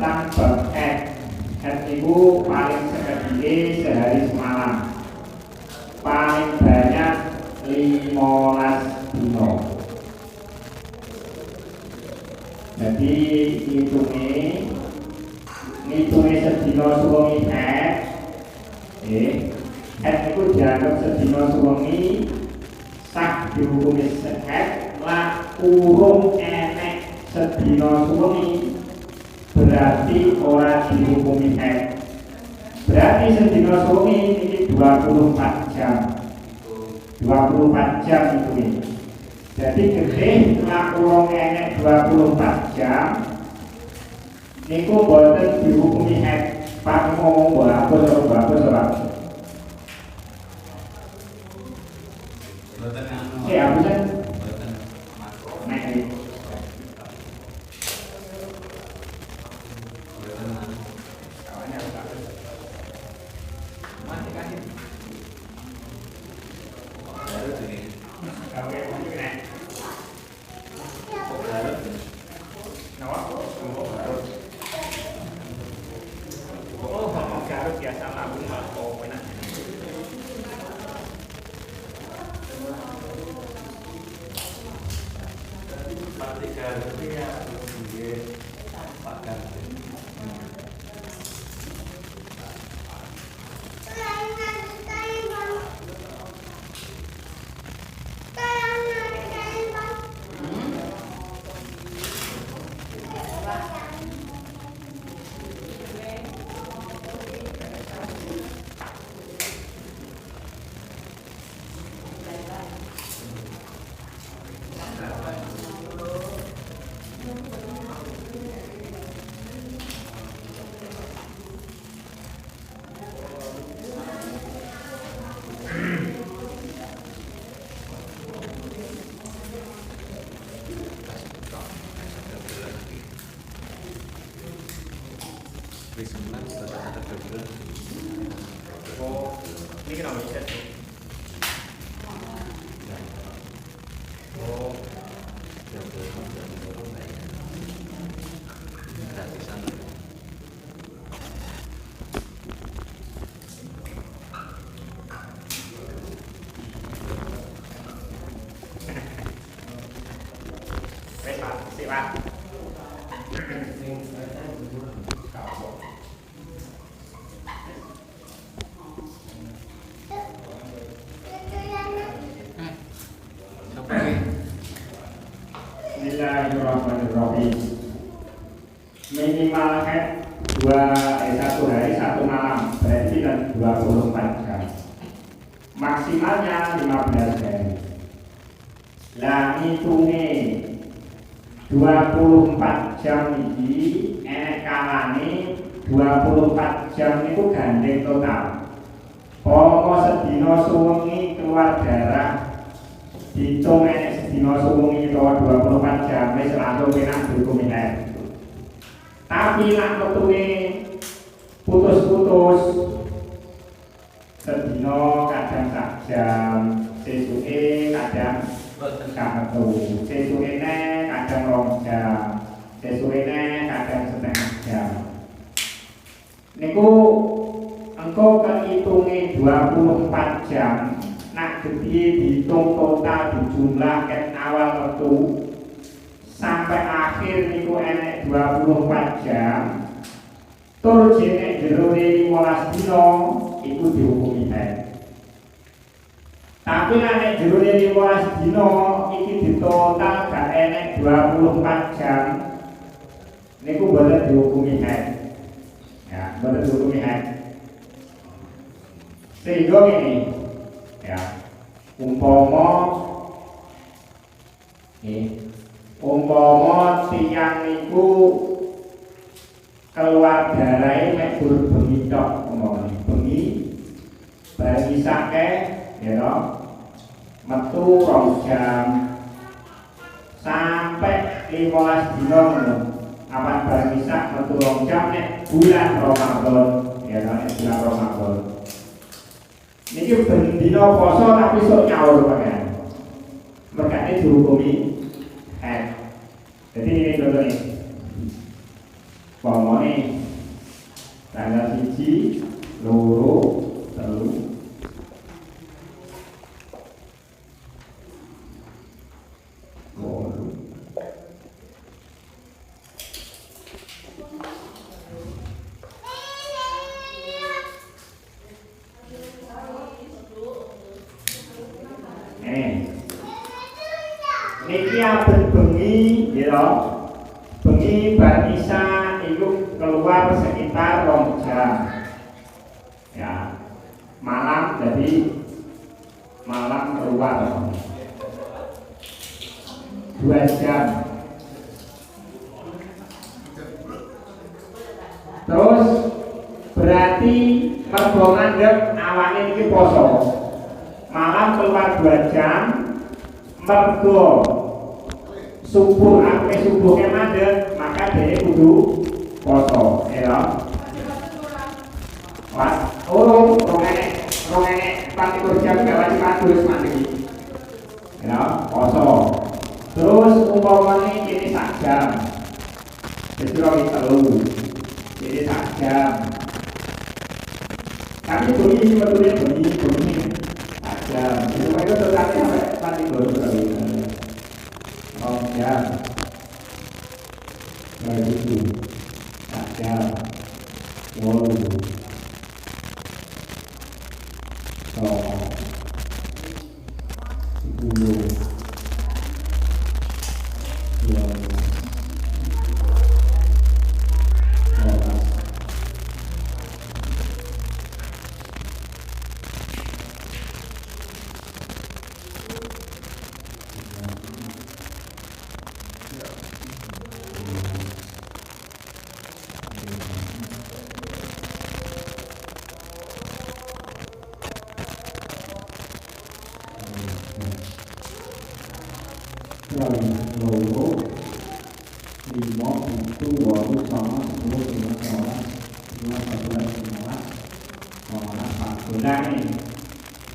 tentang bab itu paling sedikit sehari semalam, paling banyak 15 dino. Jadi ngitungnya sedino suwengi itu dianggap sedino suwengi sak dihukumi lah urung enek sedino suwengi berarti ora dihukumi berarti sedino suwengi ini 24 jam 24 jam itu ini. Jadi gede lah urung enek 24 jam niku boten dihukumi Pak ngomong bagus Pak. Apa sih? Bismillahirrahmanirrahim. Minimal satu hari satu malam berarti 24 jam. Maksimalnya 15 hari. Lah ngitungnya 24 jam ini enek kalane 24 jam itu gandeng total. Pomo sedina suwengi keluar darah dihitung enek sedina suwengi utawa 24 jam wis langsung penak dihukumi tapi nak metune putus-putus sedina kadang sak jam sesuke kadang gak metu sesuke kadang 2 jam sesuke kadang setengah jam niku engko kehitunge 24 jam nak gede dihitung total dijumlah awal metu sampai akhir niku enek 24 jam tur jenek jerone 15 dino iku dihukumi tapi enek jerone 15 dino iki ditotal gak enek 24 jam niku boten dihukumi ya boten dihukumi sehingga ini ya umpama tiyang niku keluar darahe mek guru bengi tok umpama bengi bareng isake ya to metu 2 jam sampai 15 dina ngono apan bareng isak metu 2 jam nek bulan Ramadan ya to nek bulan Ramadan niki ben dina poso tapi sok nyaur pakai merkane dihukumi jadi ini contohnya Pomone tanggal 1, 2, 3. Niki abet bengi, ya, bengi bar Isya itu keluar sekitar 2 jam, ya, malam jadi malam keluar 2 jam. Terus berarti mergo nganggep awake iki poso, malam keluar 2 jam. Mergo subuh sampai subuhnya mandek, maka dia kudu poso, ya. Wah, rongene 24 jam gak wajib adus mandi, ya, poso. Terus umpamane ini 1 jam, jadi 3, jadi 1 jam. Tapi bunyi sebetulnya bunyi 1 jam. Itu totalnya sampai 24 jam. Begitu. 1 jam. Wow. So. 10. 12.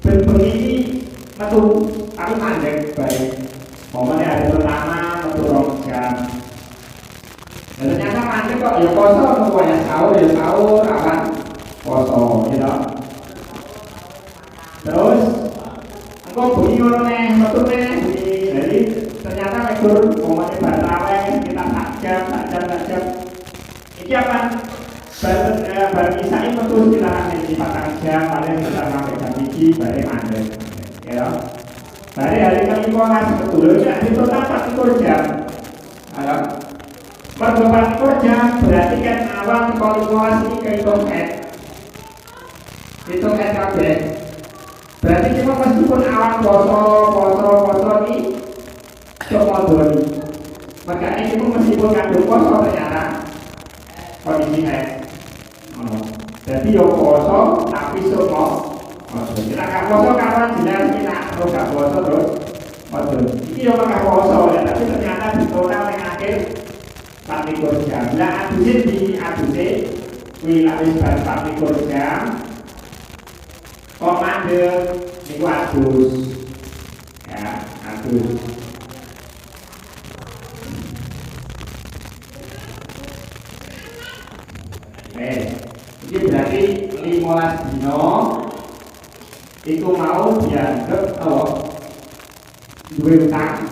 Berbunyi metu tapi mandek baik. Momennya hari pertama metu 2 jam. Dan ternyata mandek kok ya poso, semuanya sahur akan poso, gitu. Terus engkau bunyi ngono neh, metu neh bunyi. Jadi ternyata mekur momennya batalnya kita 1 jam. Iki apa? Bar Isya itu metu sekitar 4 jam, paling sekitar sampai jam 1 bare mandek, ya. Bare hari kelima masih sebetulnya itu 24 jam. Ayo. Per 24 jam berarti kan awal kalkulasi ini kehitung hitung kabeh. Berarti kita meskipun awal poso ini cuma doni. Makanya kita meskipun kandung poso ternyata kondisi jadi yo poso tapi semua kita gak poso kawan jelas kita terus gak poso terus ini yo gak poso ya, tapi ternyata di total yang akhir 24 jam. Lah aduse wilayah bar 24 jam komande niku adus, ya, adus. Ini berarti 15 dino itu mau dianggap duwe utang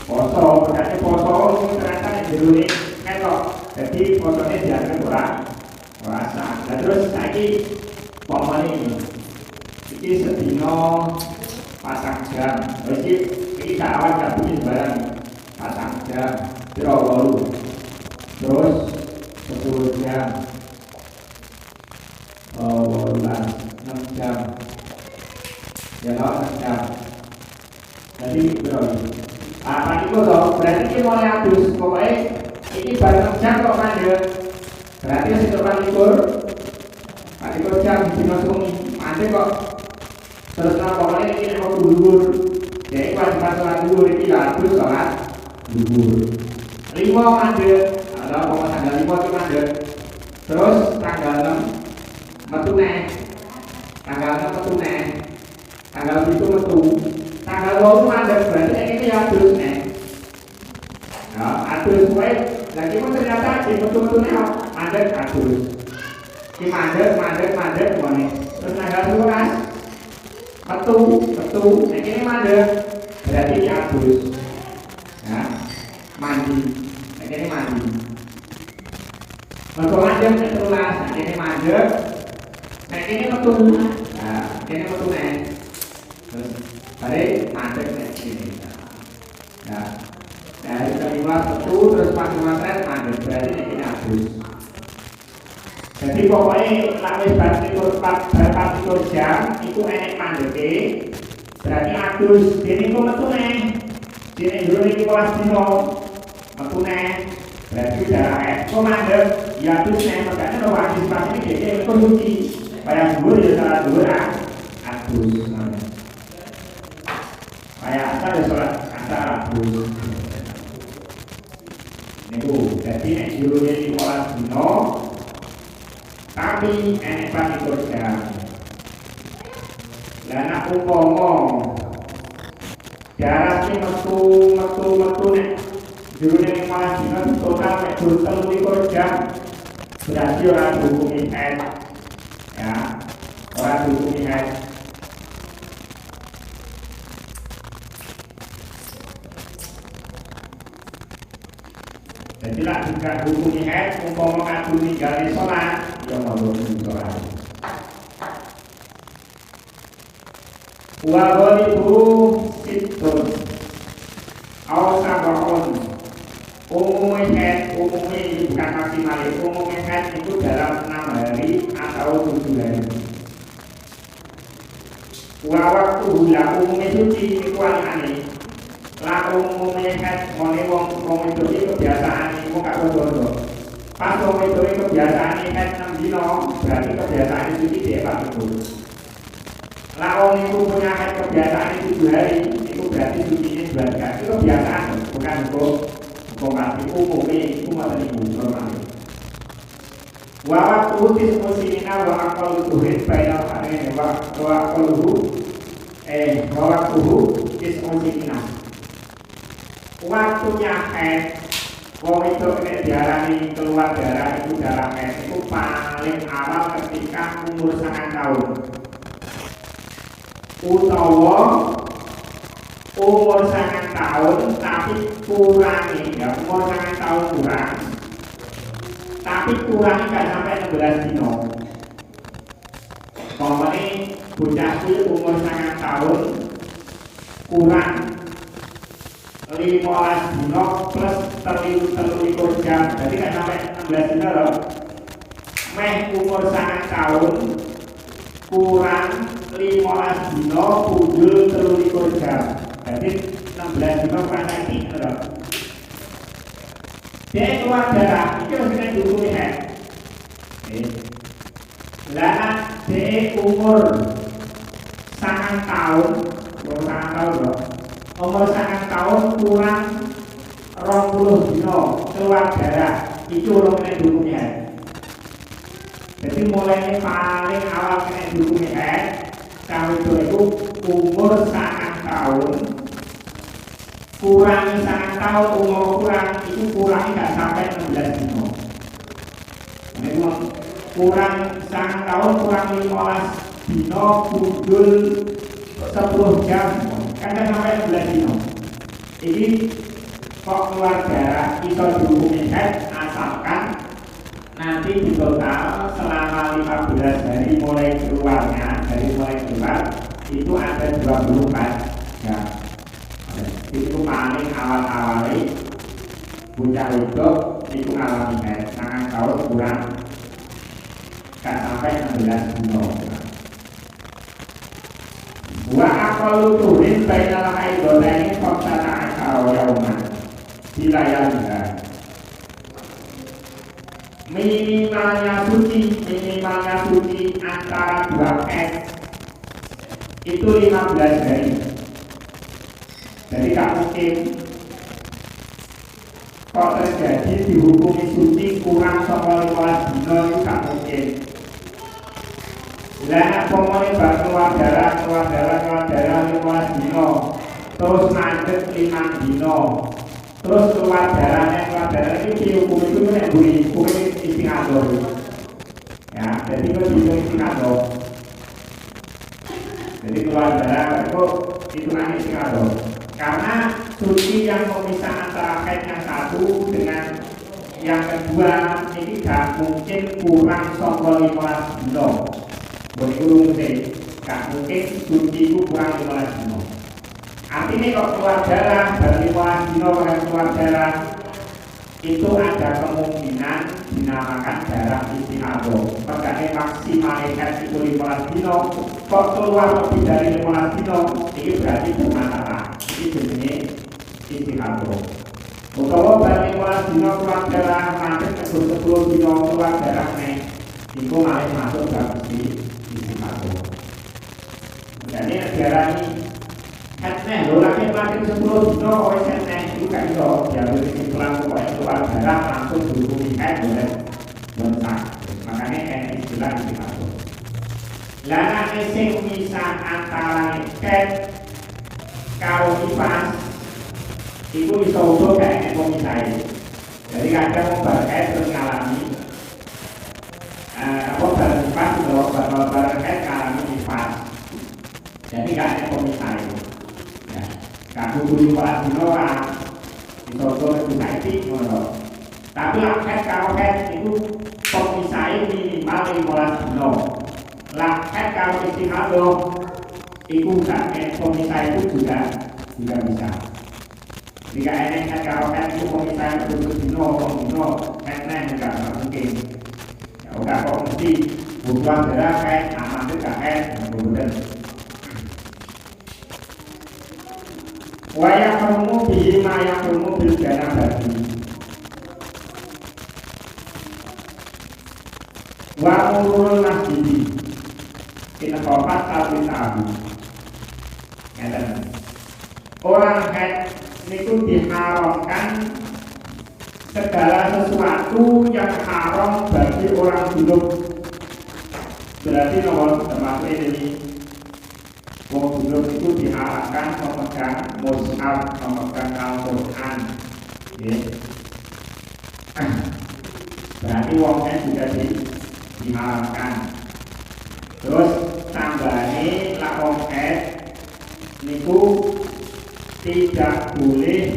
poso, berarti poso ternyata yang jeruni ketok, jadi posone dianggap ora sah. Nah terus saiki pomone iki sedino 4 jam, iki gak awal gak bikin barang 4 jam, piro 8, terus 10 jam. 6 jam, ya 6 jam. Jadi berapa? Apa itu loh? Berarti ini mulai adus. Pokoknya ini baru 6 jam kok mandek. Berarti sekitar 24 jam di langsung mandek kok. Terus pokoknya ini mau dulur. Jadi kewajiban sholat dulur ini adus sholat dulur. 5 mandek. Ada pokoknya tanggal 5 itu mandek. Terus tanggal 6 metu neh, tanggal 6 metu neh, tanggal 7 metu, tanggal 8 mandek, berarti ini ya adus neh. Ya, adus kowe, lagi pun ternyata di metu-metu neh mandek adus. Ki mandek ngene. Terus tanggal 12 metu. Nek kene mandek berarti ki adus. Ya, mandi. Nek kene mandi. Mergo mandek nek 13, nek kene mandek. Nek kene metu. Nah, kene metu nek. Terus bare mandek nek kene. Ya. Dari kelima metu terus pas matret mandek berarti nek kene adus. Jadi pokoknya nak wis bar 24 jam iku enek mandeke berarti adus dene kok metu neh dene jero iki 12 dino metu neh berarti darah kok mandek ya adus neh makane ora antisipasi iki kok suci kaya dhuwur ya salah dhuwur adus kaya asal ya salat asal adus niku dadi nek jero iki 12 dino tapi enek panikur jam. Lah nek umpama jaraknya metu nek jurune 15 dina total nek 23 jam berarti ora dihukumi haid. Ya, ora dihukumi haid. Jadi lah juga hukumi haid umpama kadu ninggalin sholat ya mau sholat. Wa ghalibu sittun aw sab'un. Umumnya haid, umumnya bukan maksimal, umumnya haid itu dalam 6 hari atau 7 hari. Wa waktu hula umumnya suci itu aneh. Lah umumnya haid ngene wong itu kebiasaan iku gak bodoh. Pas wong itu kebiasaan haid 6 dino, berarti kebiasaan suci dia Pak itu. Lah wong itu punya haid kebiasaan 7 hari, itu berarti sucinya 2 hari. Itu kebiasaan, bukan hukum mati umumnya itu malah ibu normal. Wa waktu tismusina wa aqallu tuhid bainal harin wa aqalluhu wa waktuhu tismusina. Waktunya haid, wong itu kena diarani keluar darah itu darah haid itu paling awal ketika umur 9 tahun. Utawa umur 9 tahun tapi kurangi ya umur 9 tahun kurang. Tapi kurangi gak sampai 16 dino. Pokoknya bocah umur 9 tahun kurang 15 dino plus 23 jam, jadi kan sampai 16 dino loh. Meh umur 9 tahun kurang 15 dino punjul 23 jam, jadi 16 dino kurang lagi loh. Dia keluar darah, itu harusnya dulu ya. Lah dia umur 9 tahun, loh. Umur 9 tahun kurang 20 dino keluar darah itu orang kena dukungnya. Jadi mulai paling awal kena dukungnya kami itu umur 9 tahun kurang 9 tahun umur kurang itu kurang tidak sampai 16 dino. Ini kurang 9 tahun kurang 15 dino kudul 10 jam kan sampai 16 dino. Ini kok keluar darah iso dihukumi haid asalkan nanti di total selama 15 hari mulai keluarnya, dari mulai keluar itu ada 24 jam. Itu paling awal-awalnya bocah wedok itu ngalami haid 9 tahun kurang gak sampai 16 dino. Wa aqallu turin bainal haidataini khamsata asyara yauman dilayaliha. Minimalnya suci antara 2 haid itu 15 hari. Jadi gak mungkin kok terjadi dihukumi suci kurang 15 dino itu gak mungkin. Lah pokoknya bak keluar darah 15 dino terus mandek 5 dino terus keluar darah ini dihukum itu yang buri hukum ini istighatsah ya, jadi itu dihitung istighatsah. Jadi keluar darah itu hitungan istighatsah karena suci yang memisah antara haid yang satu dengan yang kedua ini gak mungkin kurang saka 15 dina. Boleh urung sih, gak mungkin suci itu kurang 15 dina. Artinya kalau keluar darah dari 15 dina keluar darah itu ada kemungkinan dinamakan darah istighatsah. Makanya maksimalnya itu 15 dina. Kok keluar lebih dari 15 dina, ini berarti bermasalah. Ini jenisnya istighatsah. Utawa balik 15 dina keluar darah, macet ke 10 dina keluar darah nih, itu malah masuk dalam istighatsah. Jadi darah ini hatnya, lo lagi macet 10 dina, oleh hatnya itu kan itu diambil kesimpulan pokoknya keluar darah langsung berhubungi hat boleh bentak. Makanya ini istilah istighatsah. Lana sing misah antara hat karo nifas itu bisa utuh kayak pemisah. Jadi kadang barangkali terus ngalami barang nifas atau barangkali ngalami nifas. Jadi gak ada pemisah. Ya, kamu beli kelas dino lah, bisa utuh pemisah itu. Tapi laket kalau het itu pemisah minimal 15 dino. Laket kalau istighatsah itu pemisah itu juga bisa. Jika enek kalau itu pemisah itu dino, enek juga mungkin. Ya udah kok mesti butuh darah kayak aman juga kemudian. Wayang kamu bima yang kamu berdana bagi. Wa murul masjid. Kita kopat tahu. Orang haid itu diharamkan segala sesuatu yang haram bagi orang hidup. Berarti nomor termasuk ini wong hidup itu diharamkan memegang mushaf, memegang Al-Quran. Berarti wongnya juga diharamkan. Terus tambahane lak wong haid niku tidak boleh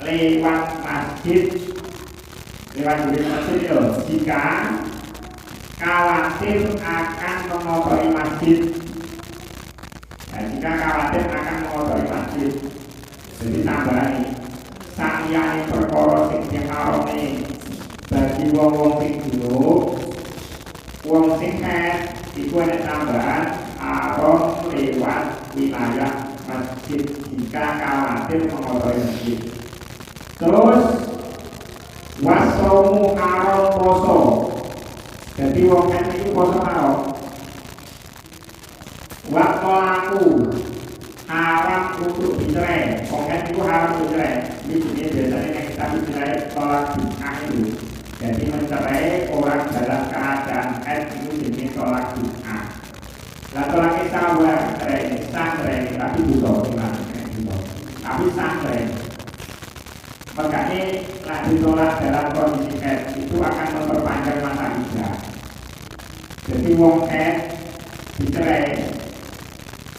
lewat masjid itu jika khawatir akan mengotori masjid. Nah, jika khawatir akan mengotori masjid, jadi tambahane sakjane perkara sing diharame bagi wong-wong sing dulu, wong sing haid iku ada tambahan haram lewat wilayah masjid jika khawatir mengotori masjid. Terus wasomu haram poso. Jadi wong kan itu poso haram. Wakolaku haram untuk dicerai. Wong kan itu haram dicerai. Ini biasanya yang kita dicerai tolak bid'ah itu. Jadi mencerai orang dalam keadaan haid itu jenis tolak bid'ah. Lah tolak sabar cerai tapi butuh tapi sampai makanya lah ditolak dalam kondisi haid itu akan memperpanjang masa iddah. Jadi wong haid dicerai.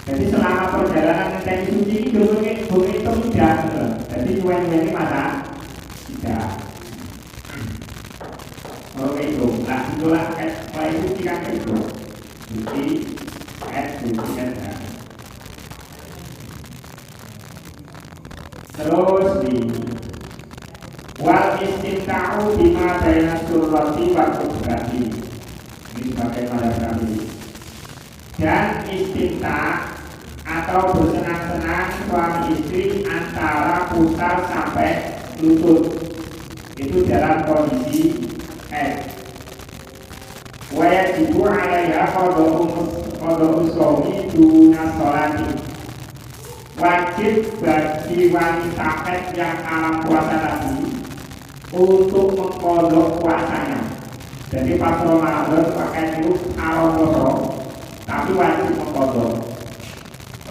Jadi selama perjalanan menjadi suci itu boleh itu tidak. Jadi ini masa tidak. Oke itu, lah ditolak haid mulai suci kan itu. Suci haid suci kan. Terus di wal istimta'u bima baina surrati wa qudrati. Ini bagaimana kami? Dan istimta' atau bersenang-senang suami istri antara pusar sampai lutut itu dalam kondisi haid. Wa yajibu 'alaiha qada'u shaumi duna sholati. Wajib bagi wanita haid yang alam puasa tadi untuk mengkodok puasanya. Jadi pas Ramadan pakai itu alam puasa, tapi wajib mengkodok.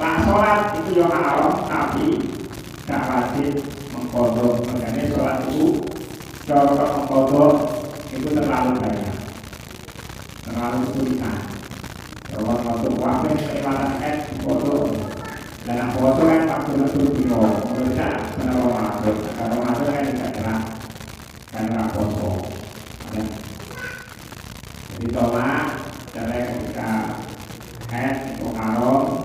Lah sholat itu yang alam tapi gak wajib mengkodok. kodok. Makanya sholat itu kalau kodok itu terlalu banyak, terlalu kesulitan. Kalau kodok waktu kelewatan kodok dan kodok kan waktu itu dino mereka benar Ramadan. Kalau Ramadan kan tidak jelas karena kodok. Jadi sholat cara ketika itu haram,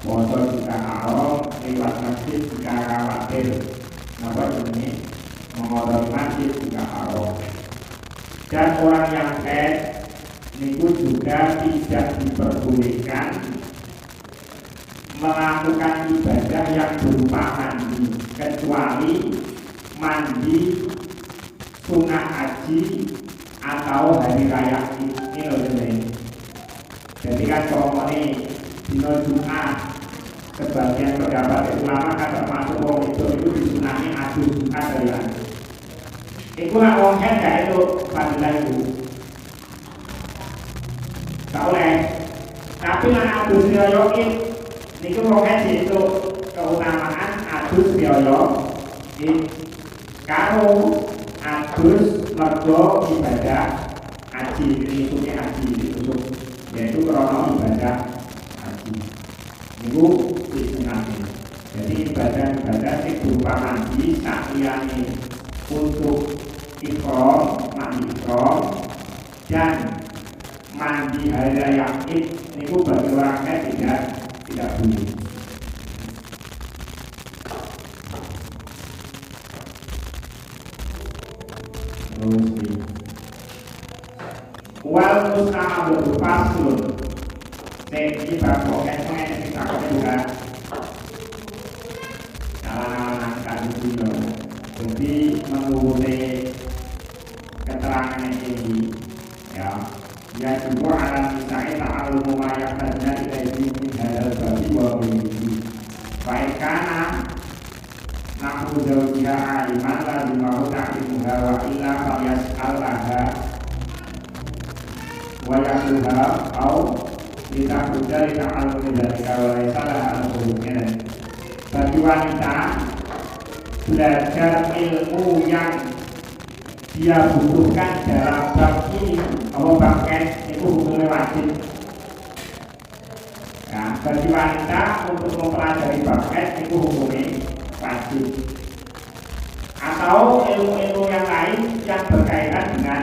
foto juga haram, lewat masjid juga khawatir. Kenapa ini mengotori masjid juga haram. Dan orang yang itu juga tidak diperbolehkan melakukan ibadah yang berupa mandi, kecuali mandi sunat haji atau hari raya ini loh ini. Jadi kan kalau ini dino Jumat, sebagian pendapat ulama kan termasuk orang itu disunahnya adu Jumat dari lagi. Itu lah orang head itu fadilah itu. Tak boleh. Tapi lah adu seyoyokin, itu orang head itu keutamaan adu seyoyokin. Kalau adu mergo ibadah haji, ini itu haji itu. Yaitu krono ibadah haji. Itu disunahkan. Jadi ibadah-ibadah yang berupa mandi sakliyane untuk ihram, mandi ihram dan mandi hari raya Id itu bagi orang tidak boleh. Terus wal mustahabatu faslun. Ini berpokoknya kita juga kalangan dulu. Jadi menurut keterangan ini ya juga alam misalnya ta'al mumayyak dan ilaihi min hadal babi wa bihi faikana nahu zawjiha aliman lazimahu ta'limuha wa illa falyas'alaha wa yakuha au litakudari ta'alumi dari kawalai salah al-hurufnya. Bagi wanita belajar ilmu yang dia butuhkan dalam bab ini atau bab itu hukumnya wajib. Nah, bagi wanita untuk mempelajari bab itu hukumnya wajib. Atau ilmu-ilmu yang lain yang berkaitan dengan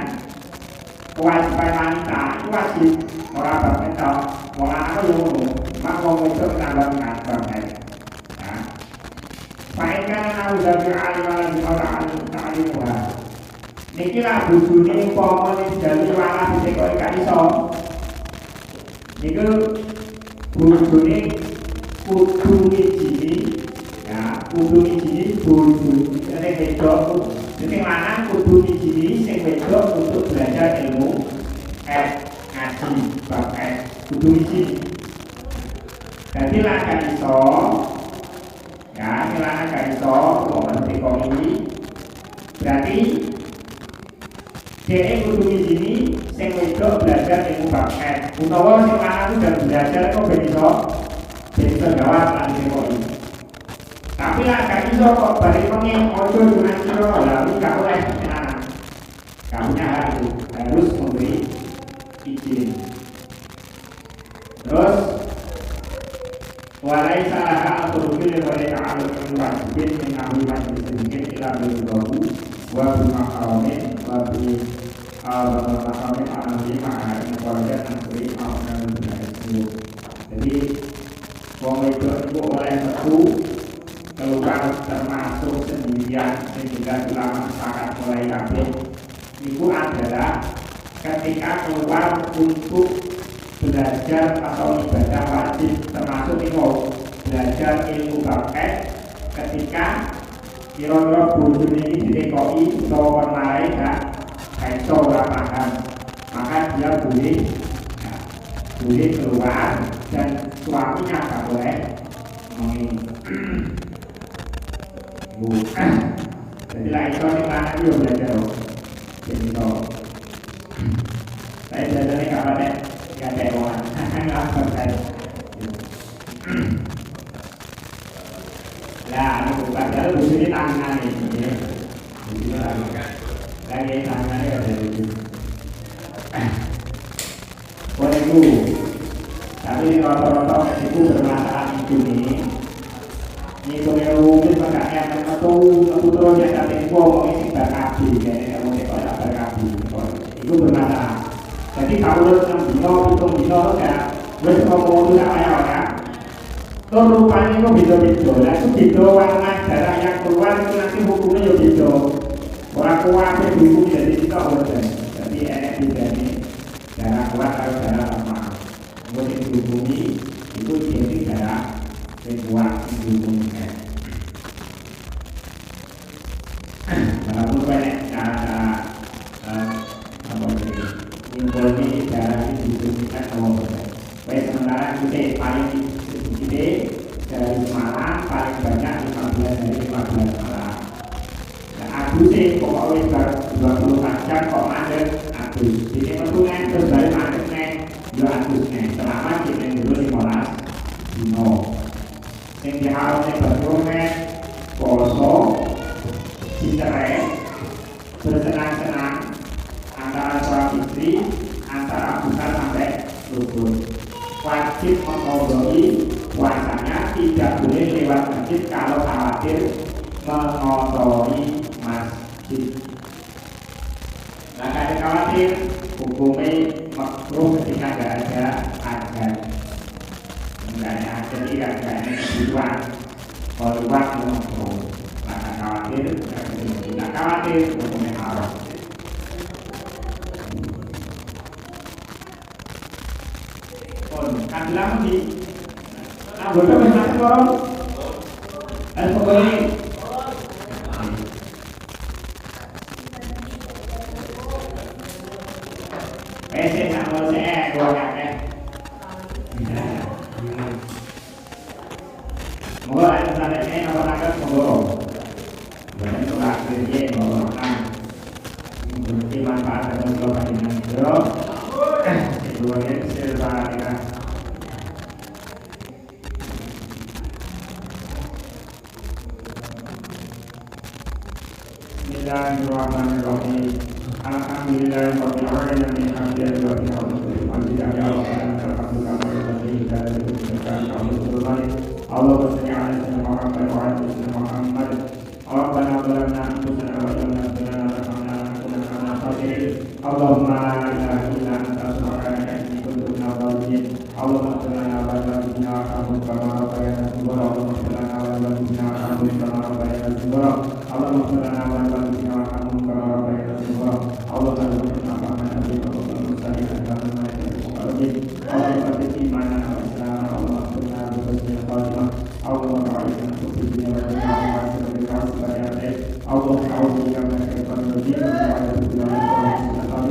kewajiban wanita itu wajib. Orang bab itu, orang apa yang mau itu menambahkan bab itu. Mainkan aku dari alim di orang ta'limuha. Niki lah bujune umpama dari wala disekoi gak iso. Niku bujune kudu ngijini ya, kudu ngijini bojo. Nek wedok sing lanang kudu ngijini sing wedok untuk belajar ilmu ngaji bab kudu ngijini. Dadi lah gak iso ya, silahkan gak iso mau ngerti ini berarti dia kudu ngizini sing wedok belajar ilmu bakat utawa sing lanang udah belajar kok ben iso jawab lan ini. Tapi lah gak iso kok bari pengen ojo junan sira lalu gak oleh anak kamunya harus memberi izin. Terus walai salah atau lebih dari ta'alum wajibin yang kami wajib sedikit ila berdoa wa bermakamin wa bermakamin anami ma'arin keluarga nanti ma'amin berdoa. Jadi wong itu oleh satu keluar termasuk sendirian sehingga ulama sepakat mulai kabeh itu adalah ketika keluar untuk belajar atau ibadah wajib termasuk itu belajar ilmu bakat ketika kira-kira bodoh ini ditekoi atau orang lain gak iso paham maka dia boleh keluar dan suaminya gak boleh jadi lah itu yang mana dia belajar jadi itu saya belajarnya kapan ya gak ada orang nggak Lah, ini bukan jalan busuri tangan ini. Lagi tangannya ada itu. Boleh bu. Tapi rata-rata itu bermasalah itu nih. Ini punya rumit makanya aku terusnya tapi mau isi berkabi kayaknya mau sekolah berkabi. Itu bermasalah. Jadi kalau hitung dino ya, wes mau tidak payah ya. Tuh rupanya itu beda-beda. Nah itu beda warna darah yang keluar itu nanti hukumnya juga beda. Orang kuat itu hukum jadi kita organ. Jadi enak beda ini darah kuat atau darah lemah. Kemudian dihubungi itu jadi darah kuat dihubungi. Kalau banyak cara apa ini ini darah itu dihubungikan sama organ. Baik sementara kita paling sedikit dari Semarang paling banyak 15 dari 15 malam. Nah, Agus sih pokoknya 24 jam kok mandek Agus. Ini mentungan terus dari mandek nih, ya Agus nih. Selama kita dulu 15 dino. Yang diharusnya berdomen, poso, dicerai, bersenang-senang antara suami istri, antara bukan sampai rukun. Wajib mengodoi puasanya, tidak boleh lewat masjid kalau khawatir mengodoi masjid. Nah, ada khawatir hukumnya makruh ketika tidak ada ajar. Tidak ada ajar tidak ada kebutuhan. Kalau luar itu makruh. Nah, khawatir tidak khawatir hukumnya haram. Kan bilang di anggota masing-masing orang harus mempunyai PC sama saya dua kakek mau ada planetnya apa nakal mau banyak tukar kerja mau makan berarti manfaat atau kalau dengan itu keduanya serba Bismillahirrahmanirrahim. Alhamdulillahirabbil alamin. Alhamdulillahirabbil alamin. Allahumma shalli ala sayyidina Muhammad wa ala sayyidina Muhammad. Rabbana zalamna anfusana wa lam taghfir lana wa tarhamna lanakunanna minal khasirin. Allahumma la ilaha illa anta subhanaka inni kuntu minadh dhalimin. Allahumma ighfir lana wa tarhamna kama rabbayana shaghira. Allahumma ighfir lana wa tarhamna kama rabbayana shaghira. Allahumma ighfir lana wa tarhamna kama rabbayana shaghira. Allahumma ighfir lana wa tarhamna Allahumma ighfir lana wa Allahumma ba'idna fi dunya wa Allahumma a'udzu bika min syaitanir rajim wa a'udzu bika min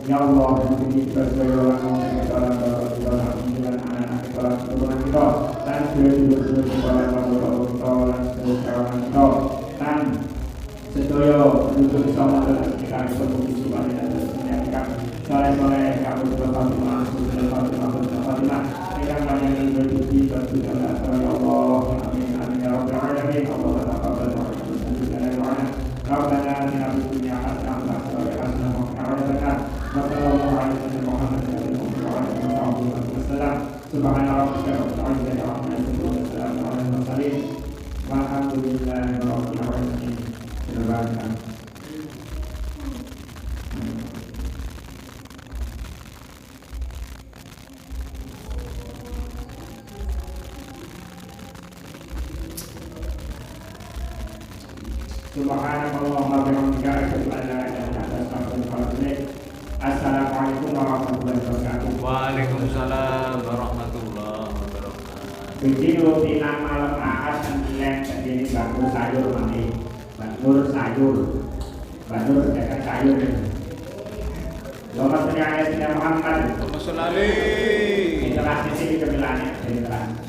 Ya Allah, ini kita sebagai orang yang bersalah kita mengambil anak-anak kita, keturunan kita, dan seluruh kepada Allah kita, dan sedaya penduduk sama dengan kita berfungsi sebagai dan menjadikan soleh-soleh kamu berfatimah, berfatimah, dengan banyak yang berpuji berpuji kepada Allah. Amin amin ya rabbal alamin. Allah taqabbal wa taqabbal. Rabbana atina fid dunya hasanah wa fil akhirati hasanah wa qina adzaban nar. Sallallahu alaihi wa sallam. Subhana rabbika rabbil izzati amma yasifun wa salamun alal mursalin. Walhamdulillahi rabbil alamin. Silakan. Subhanallah wa bihamdika asyhadu an la ilaha illa anta astaghfiruka wa atubu ilaik. Assalamualaikum warahmatullahi wabarakatuh. Waalaikumsalam warahmatullahi wabarakatuh. Jadi rutinan malam Ahad dan Senin jadi bangun sayur mami, bangun sayur. Bantu kerjakan sayur itu. Allahumma sholli ala sayyidina Muhammad. Allahumma sholli alaihi. Itulah sisi kemilannya. Itulah.